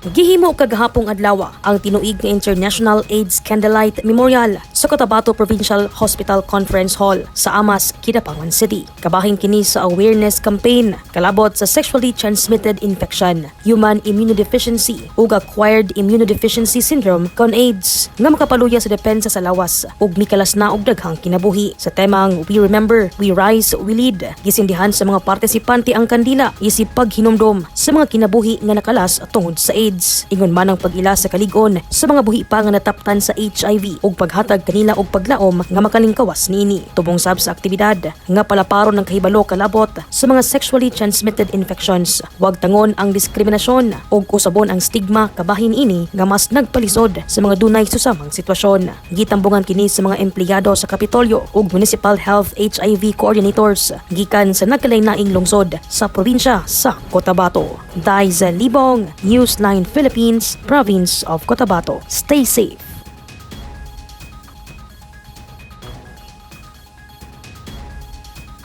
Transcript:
Gihimo kagahapong adlaw ang tinuig nga International AIDS Candlelight Memorial sa Cotabato Provincial Hospital Conference Hall sa Amas, Kidapawan City. Kabahin kini sa awareness campaign kalabot sa sexually transmitted infection, human immunodeficiency ug acquired immunodeficiency syndrome kon AIDS nga makapaluya sa depensa sa lawas ug mikalas na og daghang kinabuhi. Sa temang We Remember, We Rise, We Lead, gisindihan sa mga partisipante ang kandila isip paghinumdum sa mga kinabuhi nga nakalas tungod sa AIDS. Ingon man ang pag-ila sa kaligon sa mga buhi pa nga nataptan sa HIV ug paghatag kanila og paglaom nga makalingkawas niini. Tubong sab sa aktibidad nga palaparon ng kahibalo kalabot sa mga sexually transmitted infections. Huwag tangon ang diskriminasyon ug usabon ang stigma kabahin ini nga mas nagpalisod sa mga dunay susamang sitwasyon. Gitambungan kini sa mga empleyado sa Kapitolyo ug Municipal Health HIV Coordinators gikan sa nagkalain-laing lungsod sa probinsya sa Cotabato. Daiza Libong, Newsline Philippines, Province of Cotabato. Stay safe.